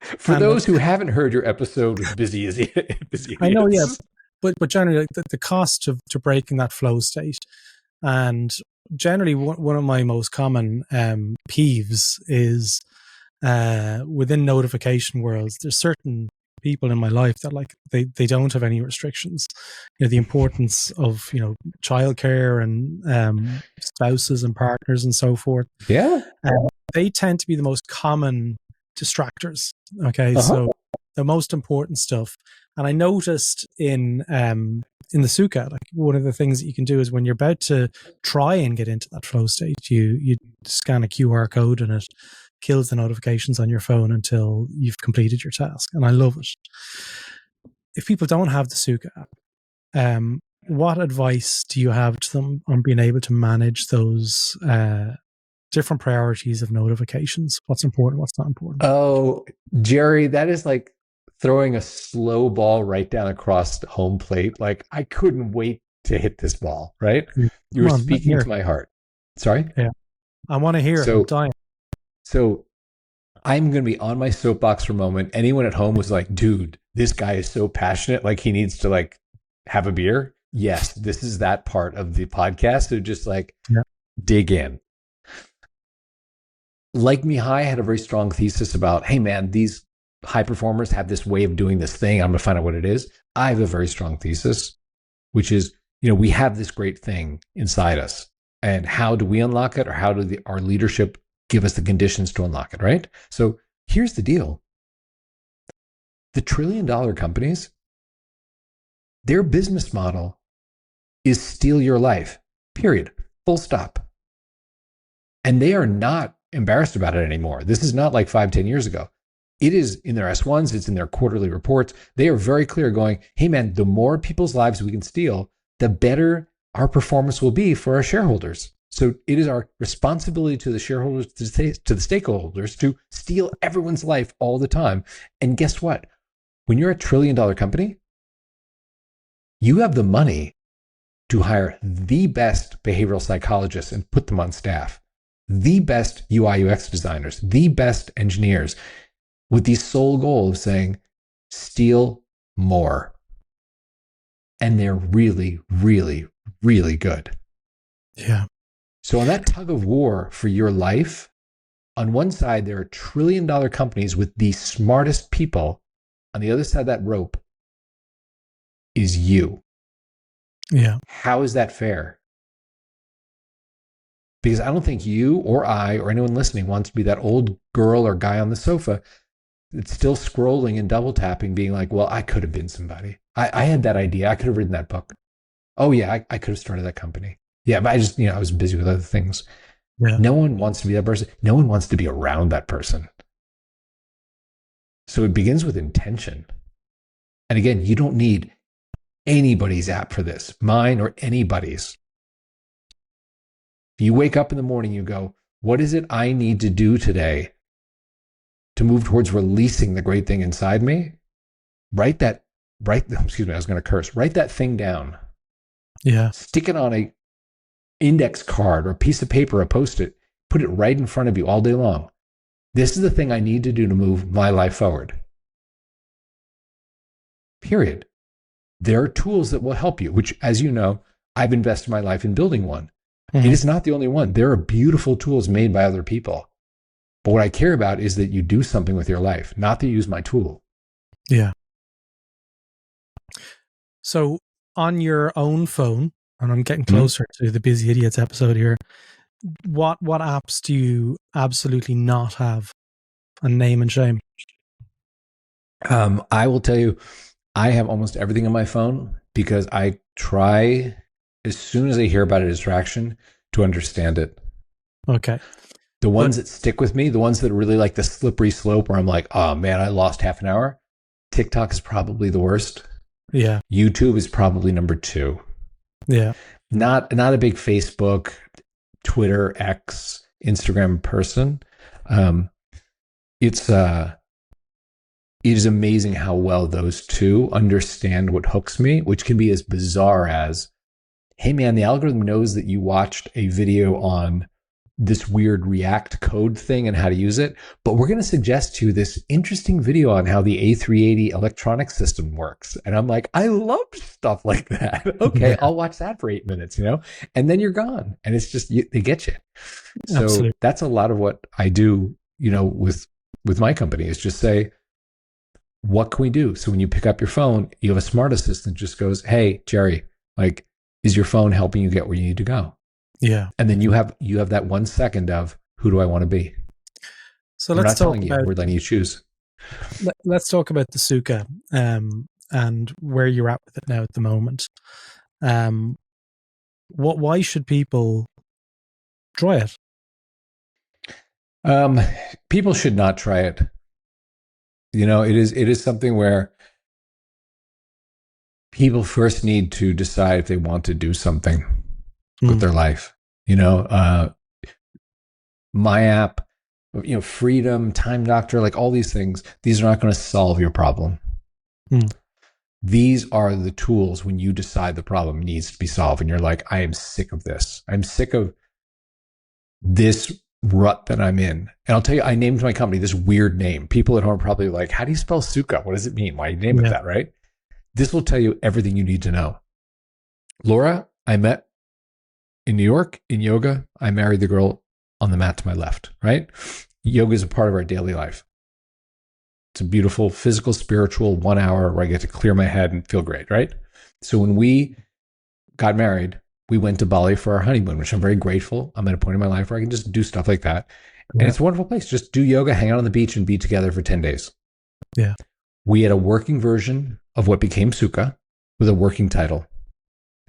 For those who haven't heard your episode with busy idiots. I know, yeah. But generally, the cost to breaking that flow state, and generally one of my most common peeves is within notification worlds. There's certain people in my life that like they don't have any restrictions. You know, the importance of childcare and spouses and partners and so forth. Yeah, they tend to be the most common distractors. Okay, so the most important stuff. And I noticed in the Sukha, like one of the things that you can do is when you're about to try and get into that flow state, you scan a QR code and it kills the notifications on your phone until you've completed your task. And I love it. If people don't have the Sukha app, what advice do you have to them on being able to manage those different priorities of notifications? What's important, what's not important? Oh, Gerry, that is like throwing a slow ball right down across the home plate. Like, I couldn't wait to hit this ball, right? You were speaking to my heart. Sorry? Yeah. I want to hear it. I'm dying. So I'm going to be on my soapbox for a moment. Anyone at home was like, dude, this guy is so passionate. Like, he needs to like have a beer. Yes, this is that part of the podcast. So just like dig in. Like Mihai had a very strong thesis about, hey man, these high performers have this way of doing this thing. I'm going to find out what it is. I have a very strong thesis, which is, we have this great thing inside us. And how do we unlock it? Or how do our leadership give us the conditions to unlock it, right? So here's the deal. The $1 trillion companies, their business model is steal your life, period, full stop. And they are not embarrassed about it anymore. This is not like 5-10 years ago. It is in their S1s, it's in their quarterly reports. They are very clear going, hey man, the more people's lives we can steal, the better our performance will be for our shareholders. So it is our responsibility to the shareholders, to the stakeholders, to steal everyone's life all the time. And guess what? When you're a $1 trillion company, you have the money to hire the best behavioral psychologists and put them on staff, the best UI UX designers, the best engineers, with the sole goal of saying, steal more. And they're really, really, really good. Yeah. So on that tug of war for your life, on one side, there are $1 trillion companies with the smartest people. On the other side of that rope is you. Yeah. How is that fair? Because I don't think you or I or anyone listening wants to be that old girl or guy on the sofa that's still scrolling and double tapping, being like, well, I could have been somebody. I had that idea. I could have written that book. Oh yeah, I could have started that company. Yeah, but I just, I was busy with other things. Yeah. No one wants to be that person. No one wants to be around that person. So it begins with intention. And again, you don't need anybody's app for this, mine or anybody's. If you wake up in the morning, you go, what is it I need to do today to move towards releasing the great thing inside me? Write that thing down. Yeah. Stick it on a index card or a piece of paper, a Post-it, put it right in front of you all day long. This is the thing I need to do to move my life forward. Period. There are tools that will help you, which, as you know, I've invested my life in building one. Mm-hmm. It is not the only one. There are beautiful tools made by other people. But what I care about is that you do something with your life, not that you use my tool. Yeah. So on your own phone, and I'm getting closer to the Busy Idiots episode here, what apps do you absolutely not have? And name and shame. I will tell you, I have almost everything on my phone because I try, as soon as I hear about a distraction, to understand it. Okay. The ones that stick with me, the ones that are really like the slippery slope where I'm like, oh man, I lost half an hour. TikTok is probably the worst. Yeah. YouTube is probably number 2. Yeah. Not a big Facebook, Twitter, X, Instagram person. It is amazing how well those two understand what hooks me, which can be as bizarre as, hey man, the algorithm knows that you watched a video on this weird React code thing and how to use it, but we're going to suggest to you this interesting video on how the A380 electronic system works. And I'm like, I love stuff like that. Okay, yeah. I'll watch that for 8 minutes, and then you're gone. And it's just, they get you. So Absolutely. That's a lot of what I do, with my company, is just say, what can we do? So when you pick up your phone, you have a smart assistant just goes, hey, Gerry, like, is your phone helping you get where you need to go? Yeah. And then you have that 1 second of, who do I want to be? So let's talk about, we're letting you choose. Let's talk about the Sukha and where you're at with it now at the moment. Why should people try it? People should not try it. It is something where people first need to decide if they want to do something with their life. My app, Freedom, Time Doctor, like all these things, these are not going to solve your problem. These are the tools when you decide the problem needs to be solved and you're like, I am sick of this. I'm sick of this rut that I'm in. And I'll tell you, I named my company this weird name. People at home are probably like, how do you spell Sukha? What does it mean? Why do you name it that, right? This will tell you everything you need to know. Laura, I met in New York in yoga. I married the girl on the mat to my left, right? Yoga is a part of our daily life. It's a beautiful physical, spiritual 1 hour where I get to clear my head and feel great, right? So when we got married, we went to Bali for our honeymoon, which I'm very grateful. I'm at a point in my life where I can just do stuff like that. And it's a wonderful place. Just do yoga, hang out on the beach, and be together for 10 days. Yeah. We had a working version of what became Sukha with a working title.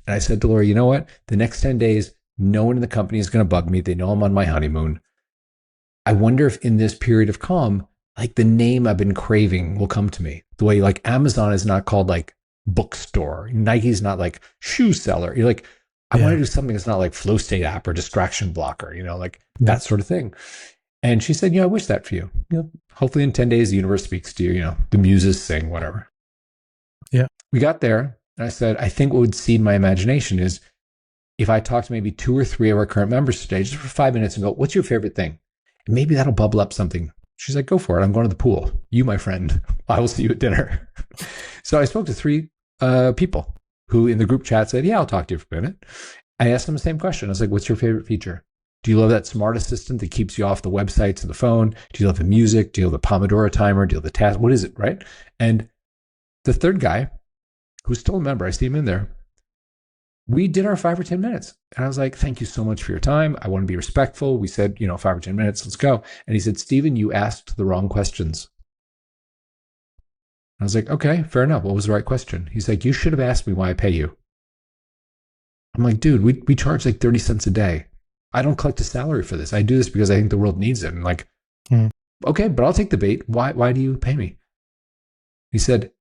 And I said to Laura, you know what? The next 10 days, no one in the company is going to bug me. They know I'm on my honeymoon. I wonder if in this period of calm, like the name I've been craving will come to me. The way like Amazon is not called like bookstore. Nike's not like shoe seller. You're like, I want to do something that's not like flow state app or distraction blocker, that sort of thing. And she said, I wish that for you. Hopefully in 10 days, the universe speaks to you, the muses sing, whatever. Yeah. We got there and I said, I think what would seed my imagination is if I talk to maybe 2 or 3 of our current members today, just for 5 minutes and go, what's your favorite thing? And maybe that'll bubble up something. She's like, go for it. I'm going to the pool. You, my friend, I will see you at dinner. So I spoke to 3 people who in the group chat said, yeah, I'll talk to you for a minute. I asked them the same question. I was like, what's your favorite feature? Do you love that smart assistant that keeps you off the websites and the phone? Do you love the music? Do you love the Pomodoro timer? Do you love the task? What is it, right? And the third guy, who's still a member, I see him in there, we did our 5 or 10 minutes. And I was like, thank you so much for your time. I want to be respectful. We said, 5 or 10 minutes, let's go. And he said, Steven, you asked the wrong questions. I was like, okay, fair enough. What was the right question? He's like, you should have asked me why I pay you. I'm like, dude, we charge like 30 cents a day. I don't collect a salary for this. I do this because I think the world needs it. And like, okay, but I'll take the bait. Why do you pay me? He said,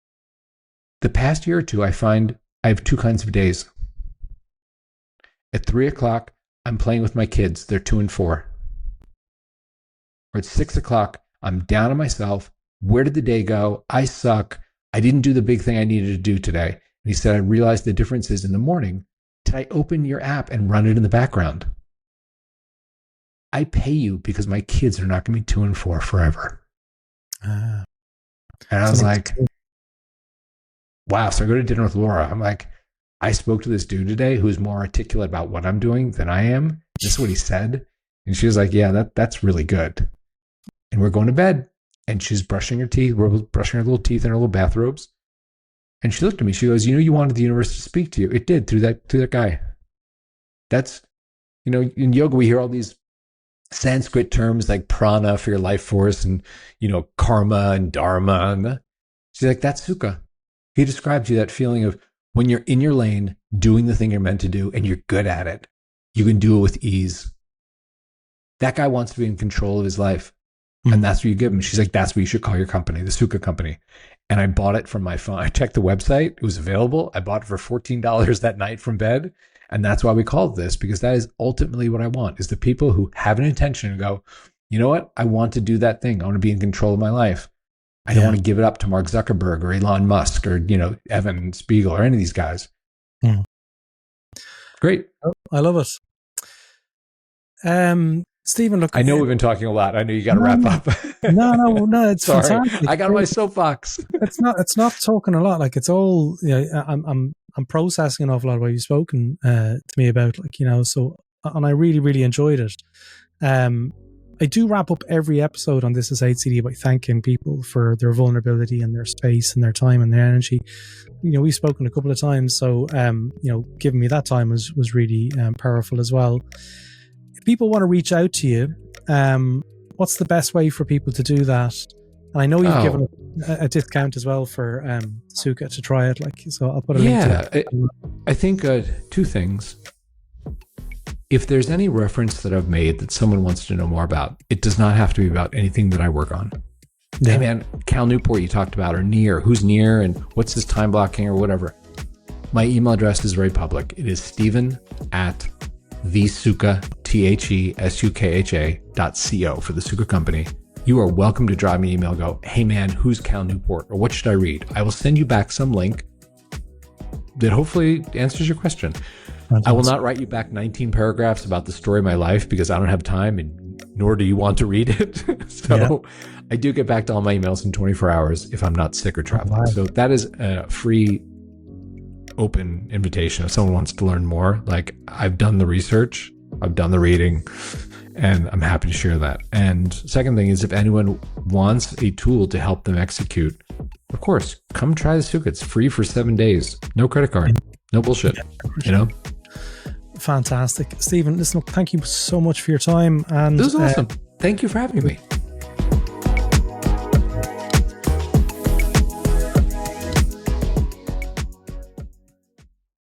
the past year or two, I find I have 2 kinds of days. At 3 o'clock, I'm playing with my kids. They're 2 and 4. Or at 6 o'clock, I'm down on myself. Where did the day go? I suck. I didn't do the big thing I needed to do today. And he said, I realized the difference is in the morning. Did I open your app and run it in the background? I pay you because my kids are not going to be 2 and 4 forever. And I was like, wow. So I go to dinner with Laura. I'm like, I spoke to this dude today who's more articulate about what I'm doing than I am. This is what he said. And she was like, yeah, that's really good. And we're going to bed. And she's brushing her teeth. We're brushing her little teeth in her little bathrobes. And she looked at me. She goes, you wanted the universe to speak to you. It did through that guy. That's in yoga, we hear all these Sanskrit terms like prana for your life force and, karma and dharma. And she's like, that's Sukha. He describes you that feeling of when you're in your lane, doing the thing you're meant to do, and you're good at it, you can do it with ease. That guy wants to be in control of his life. Mm-hmm. And that's what you give him. She's like, that's what you should call your company, the Sukha company. And I bought it from my phone. I checked the website. It was available. I bought it for $14 that night from bed. And that's why we called this, because that is ultimately what I want, is the people who have an intention and go, you know what? I want to do that thing. I want to be in control of my life. I don't want to give it up to Mark Zuckerberg or Elon Musk or, Evan Spiegel or any of these guys. Mm. Great. I love it. Stephen, look. I know we've been talking a lot. I know you got to wrap up. No. It's sorry. Fantastic. I got on my soapbox. It's not talking a lot. Like, it's all. I'm processing an awful lot of what you've spoken to me about. So, and I really, really enjoyed it. I do wrap up every episode on This Is HCD by thanking people for their vulnerability and their space and their time and their energy. We've spoken a couple of times, so giving me that time was really powerful as well. If people want to reach out to you, what's the best way for people to do that? And I know you've given a discount as well for Sukha to try it. So I'll put a link to it. I think two things. If there's any reference that I've made that someone wants to know more about, it does not have to be about anything that I work on. Yeah. Hey man, Cal Newport you talked about, or Near, who's Near and what's his time blocking or whatever. My email address is very public. It is Steven@thesukha, THESUKHA.co for the Sukha company. You are welcome to drive me an email, go, hey man, who's Cal Newport? Or what should I read? I will send you back some link that hopefully answers your question. I will not write you back 19 paragraphs about the story of my life because I don't have time, and nor do you want to read it. I do get back to all my emails in 24 hours if I'm not sick or traveling. Wow. So that is a free, open invitation. If someone wants to learn more, I've done the research, I've done the reading, and I'm happy to share that. And second thing is, if anyone wants a tool to help them execute, of course, come try the Sukha. It's free for 7 days. No credit card. No bullshit. Fantastic. Stephen, listen, thank you so much for your time. And this was awesome. Thank you for having me.